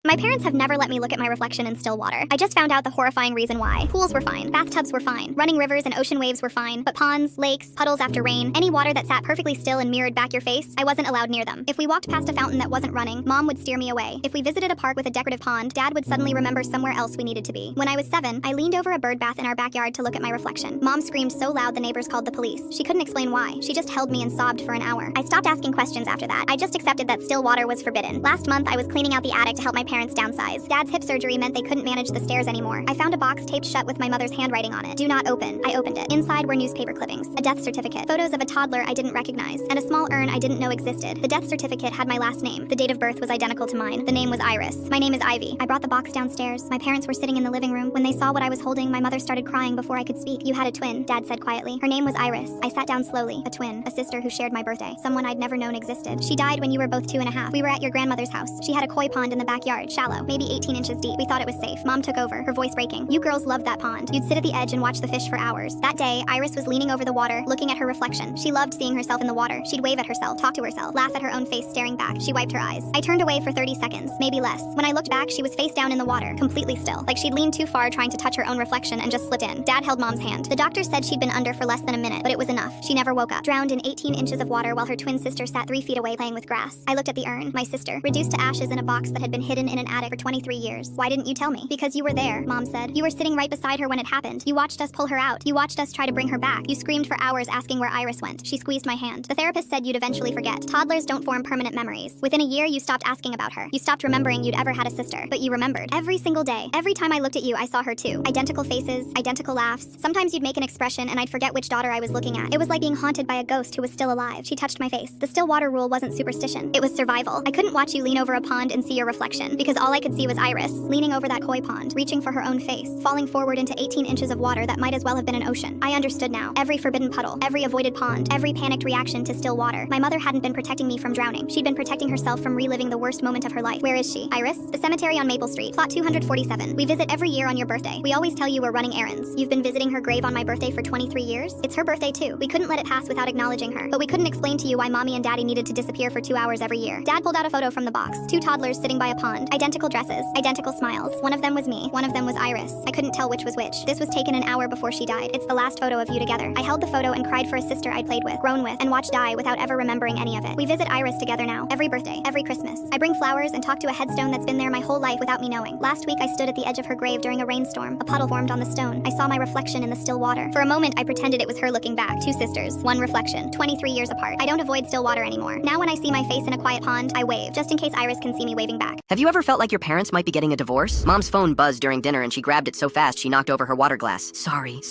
My parents have never let me look at my reflection in still water. I just found out the horrifying reason why. Pools were fine, bathtubs were fine, running rivers and ocean waves were fine, but ponds, lakes, puddles after rain, any water that sat perfectly still and mirrored back your face, I wasn't allowed near them. If we walked past a fountain that wasn't running, Mom would steer me away. If we visited a park with a decorative pond, Dad would suddenly remember somewhere else we needed to be. When I was 7, I leaned over a bird bath in our backyard to look at my reflection. Mom screamed so loud the neighbors called the police. She couldn't explain why. She just held me and sobbed for an hour. I stopped asking questions after that. I just accepted that still water was forbidden. Last month, I was cleaning out the attic to help my parents downsize. Dad's hip surgery meant they couldn't manage the stairs anymore. I found a box taped shut with my mother's handwriting on it. Do not open. I opened it. Inside were newspaper clippings, a death certificate, photos of a toddler I didn't recognize, and a small urn I didn't know existed. The death certificate had my last name. The date of birth was identical to mine. The name was Iris. My name is Ivy. I brought the box downstairs. My parents were sitting in the living room. When they saw what I was holding, my mother started crying before I could speak. You had a twin, Dad said quietly. Her name was Iris. I sat down slowly. A twin, a sister who shared my birthday, someone I'd never known existed. She died when you were both 2.5. We were at your grandmother's house. She had a koi pond in the backyard, shallow, maybe 18 inches deep. We thought it was safe. Mom took over, her voice breaking. You girls loved that pond. You'd sit at the edge and watch the fish for hours. That day, Iris was leaning over the water, looking at her reflection. She loved seeing herself in the water. She'd wave at herself, talk to herself, laugh at her own face staring back. She wiped her eyes. I turned away for 30 seconds, maybe less. When I looked back, she was face down in the water, completely still, like she'd leaned too far trying to touch her own reflection and just slipped in. Dad held Mom's hand. The doctor said she'd been under for less than a minute, but it was enough. She never woke up, drowned in 18 inches of water while her twin sister sat 3 feet away playing with grass. I looked at the urn, my sister, reduced to ashes in a box that had been hidden in an attic for 23 years. Why didn't you tell me? Because you were there, Mom said. You were sitting right beside her when it happened. You watched us pull her out. You watched us try to bring her back. You screamed for hours asking where Iris went. She squeezed my hand. The therapist said you'd eventually forget. Toddlers don't form permanent memories. Within a year, you stopped asking about her. You stopped remembering you'd ever had a sister. But you remembered. Every single day. Every time I looked at you, I saw her too. Identical faces, identical laughs. Sometimes you'd make an expression and I'd forget which daughter I was looking at. It was like being haunted by a ghost who was still alive. She touched my face. The still water rule wasn't superstition. It was survival. I couldn't watch you lean over a pond and see your reflection because all I could see was Iris, leaning over that koi pond, reaching for her own face, falling forward into 18 inches of water that might as well have been an ocean. I understood now. Every forbidden puddle, every avoided pond, every panicked reaction to still water. My mother hadn't been protecting me from drowning. She'd been protecting herself from reliving the worst moment of her life. Where is she? Iris? The cemetery on Maple Street, plot 247. We visit every year on your birthday. We always tell you we're running errands. You've been visiting her grave on my birthday for 23 years? It's her birthday too. We couldn't let it pass without acknowledging her. But we couldn't explain to you why Mommy and Daddy needed to disappear for 2 hours every year. Dad pulled out a photo from the box. 2 toddlers sitting by a pond. Identical dresses. Identical smiles. One of them was me. One of them was Iris. I couldn't tell which was which. This was taken an hour before she died. It's the last photo of you together. I held the photo and cried for a sister I'd played with, grown with, and watched die without ever remembering any of it. We visit Iris together now. Every birthday. Every Christmas. I bring flowers and talk to a headstone that's been there my whole life without me knowing. Last week I stood at the edge of her grave during a rainstorm. A puddle formed on the stone. I saw my reflection in the still water. For a moment I pretended it was her looking back. 2 sisters. 1 reflection. 23 years apart. I don't avoid still water anymore. Now when I see my face in a quiet pond, I wave, just in case Iris can see me waving back. Have you ever felt like your parents might be getting a divorce? Mom's phone buzzed during dinner and she grabbed it so fast she knocked over her water glass. Sorry,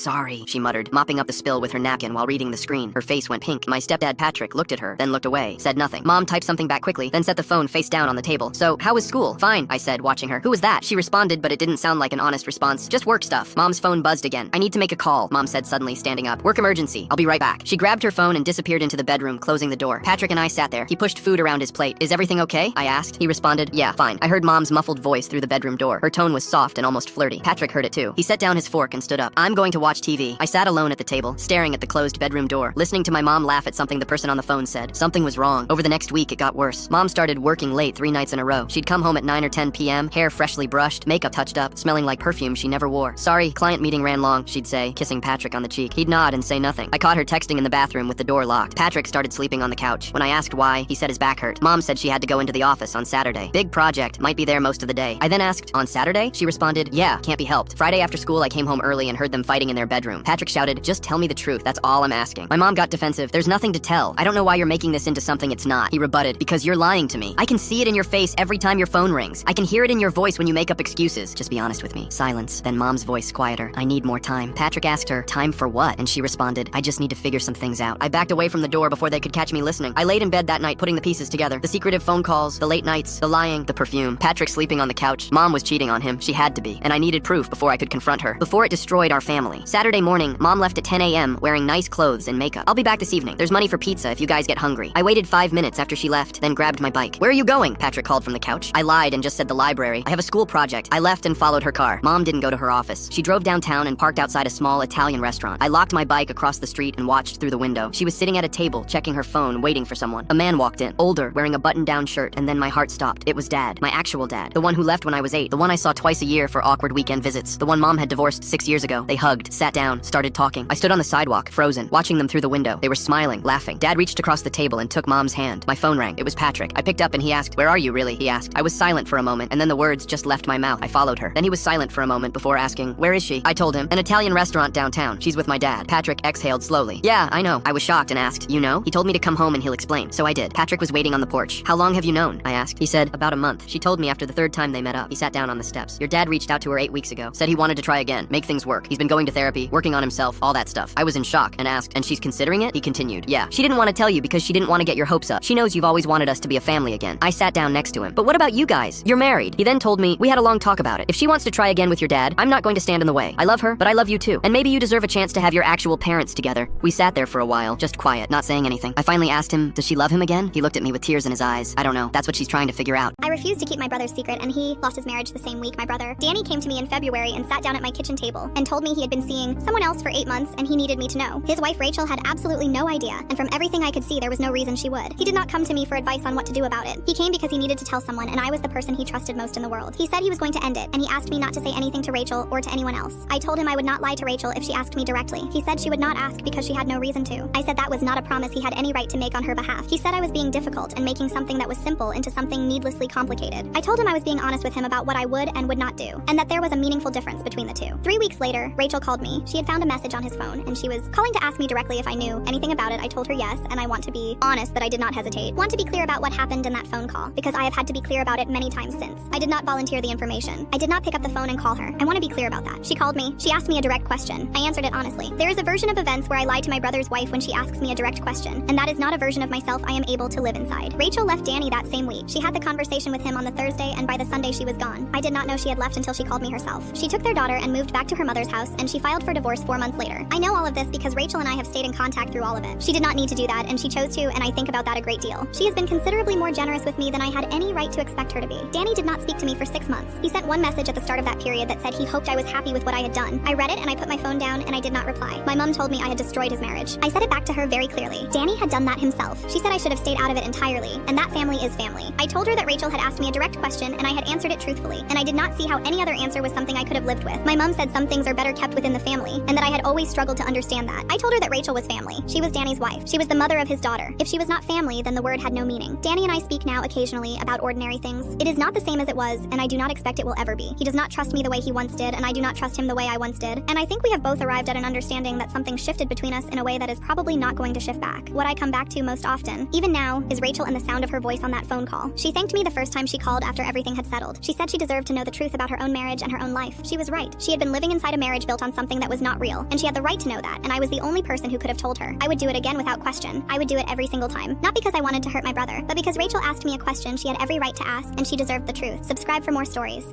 she muttered, mopping up the spill with her napkin while reading the screen. Her face went pink. My stepdad Patrick looked at her, then looked away, said nothing. Mom typed something back quickly, then set the phone face down on the table. So, how was school? Fine, I said, watching her. Who was that? She responded, but it didn't sound like an honest response. Just work stuff. Mom's phone buzzed again. I need to make a call, Mom said suddenly, standing up. Work emergency. I'll be right back. She grabbed her phone and disappeared into the bedroom, closing the door. Patrick and I sat there. He pushed food around his plate. Is everything okay? I asked. He responded, yeah, fine. I heard Mom's muffled voice through the bedroom door. Her tone was soft and almost flirty. Patrick heard it too. He set down his fork and stood up. I'm going to watch TV. I sat alone at the table, staring at the closed bedroom door, listening to my mom laugh at something the person on the phone said. Something was wrong. Over the next week, it got worse. Mom started working late 3 nights in a row. She'd come home at 9 or 10 p.m., hair freshly brushed, makeup touched up, smelling like perfume she never wore. Sorry, client meeting ran long, she'd say, kissing Patrick on the cheek. He'd nod and say nothing. I caught her texting in the bathroom with the door locked. Patrick started sleeping on the couch. When I asked why, he said his back hurt. Mom said she had to go into the office on Saturday. Big project, might be there most of the day. I then asked, on Saturday? She responded, yeah, can't be helped. Friday after school, I came home early and heard them fighting in their bedroom. Patrick shouted, just tell me the truth, that's all I'm asking. My mom got defensive. There's nothing to tell. I don't know why you're making this into something it's not. He rebutted, because you're lying to me. I can see it in your face every time your phone rings. I can hear it in your voice when you make up excuses. Just be honest with me. Silence. Then Mom's voice quieter. I need more time. Patrick asked her, time for what? And she responded, I just need to figure some things out. I backed away from the door before they could catch me listening. I laid in bed that night putting the pieces together. The secretive phone calls, the late nights, the lying, the perfume. Patrick sleeping on the couch. Mom was cheating on him. She had to be. And I needed proof before I could confront her. Before it destroyed our family. Saturday morning, Mom left at 10 a.m. wearing nice clothes and makeup. I'll be back this evening. There's money for pizza if you guys get hungry. I waited 5 minutes after she left, then grabbed my bike. Where are you going? Patrick called from the couch. I lied and just said the library. I have a school project. I left and followed her car. Mom didn't go to her office. She drove downtown and parked outside a small Italian restaurant. I locked my bike across the street and watched through the window. She was sitting at a table, checking her phone, waiting for someone. A man walked in, older, wearing a button-down shirt, and then my heart stopped. It was Dad. My actual dad. The one who left when I was 8. The one I saw twice a year for awkward weekend visits. The one Mom had divorced 6 years ago. They hugged, sat down, started talking. I stood on the sidewalk, frozen, watching them through the window. They were smiling, laughing. Dad reached across the table and took Mom's hand. My phone rang. It was Patrick. I picked up and he asked, "Where are you really?" he asked. I was silent for a moment, and then the words just left my mouth. I followed her. Then he was silent for a moment before asking, "Where is she?" I told him, "An Italian restaurant downtown. She's with my dad." Patrick exhaled slowly. "Yeah, I know." I was shocked and asked, "You know?" He told me to come home and he'll explain. So I did. Patrick was waiting on the porch. "How long have you known?" I asked. He said, "About a month." She told me after the third time they met up. He sat down on the steps. "Your dad reached out to her 8 weeks ago. Said he wanted to try again, make things work. He's been going to therapy, working on himself, all that stuff." I was in shock and asked, "And she's considering it?" He continued, "Yeah. She didn't want to tell you because she didn't want to get your hopes up. She knows you've always wanted us to be a family again." I sat down next to him. "But what about you guys? You're married." He then told me, "We had a long talk about it. If she wants to try again with your dad, I'm not going to stand in the way. I love her, but I love you too. And maybe you deserve a chance to have your actual parents together." We sat there for a while, just quiet, not saying anything. I finally asked him, "Does she love him again?" He looked at me with tears in his eyes. "I don't know. That's what she's trying to figure out." I refused to keep my brother's secret, and he lost his marriage the same week, my brother. Danny came to me in February and sat down at my kitchen table and told me he had been seeing someone else for 8 months and he needed me to know. His wife Rachel had absolutely no idea, and from everything I could see, there was no reason she would. He did not come to me for advice on what to do about it. He came because he needed to tell someone, and I was the person he trusted most in the world. He said he was going to end it, and he asked me not to say anything to Rachel or to anyone else. I told him I would not lie to Rachel if she asked me directly. He said she would not ask because she had no reason to. I said that was not a promise he had any right to make on her behalf. He said I was being difficult and making something that was simple into something needlessly complicated. I told him I was being honest with him about what I would and would not do, and that there was a meaningful difference between the two. 3 weeks later, Rachel called me. She had found a message on his phone, and she was calling to ask me directly if I knew anything about it. I told her yes, and I want to be honest that I did not hesitate. Want to be clear about what happened in that phone call, because I have had to be clear about it many times since. I did not volunteer the information. I did not pick up the phone and call her. I want to be clear about that. She called me. She asked me a direct question. I answered it honestly. There is a version of events where I lie to my brother's wife when she asks me a direct question, and that is not a version of myself I am able to live inside. Rachel left Danny that same week. She had the conversation with him on the Thursday, and by the Sunday she was gone. I did not know she had left until she called me herself. She took their daughter and moved back to her mother's house, and she filed for divorce 4 months later. I know all of this because Rachel and I have stayed in contact through all of it. She did not need to do that, and she chose to, and I think about that a great deal. She has been considerably more generous with me than I had any right to expect her to be. Danny did not speak to me for 6 months. He sent one message at the start of that period that said he hoped I was happy with what I had done. I read it and I put my phone down and I did not reply. My mom told me I had destroyed his marriage. I said it back to her very clearly. Danny had done that himself. She said I should have stayed out of it entirely, and that family is family. I told her that Rachel had asked me a direct question and I had answered it truthfully, and I did not see how any other answer was something I could have lived with. My mom said some things are better kept within the family, and that I had always struggled to understand that. I told her that Rachel was family. She was Danny's wife. She was the mother of his daughter. If she was not family, then the word had no meaning. Danny and I speak now occasionally about ordinary things. It is not the same as it was, and I do not expect it will ever be. He does not trust me the way he once did, and I do not trust him the way I once did. And I think we have both arrived at an understanding that something shifted between us in a way that is probably not going to shift back. What I come back to most often, even now, is Rachel and the sound of her voice on that phone call. She thanked me the first time she called after everything had settled. She said she deserved to know the truth about her own marriage and her own life. She was right. She had been living inside a marriage built on something that was not real, and she had the right to know that, and I was the only person who could have told her. I would do it again without question. I would do it every single time. Not because I wanted to hurt my brother, but because Rachel asked me a question she had every right to ask, and she deserved the truth. Subscribe for more stories.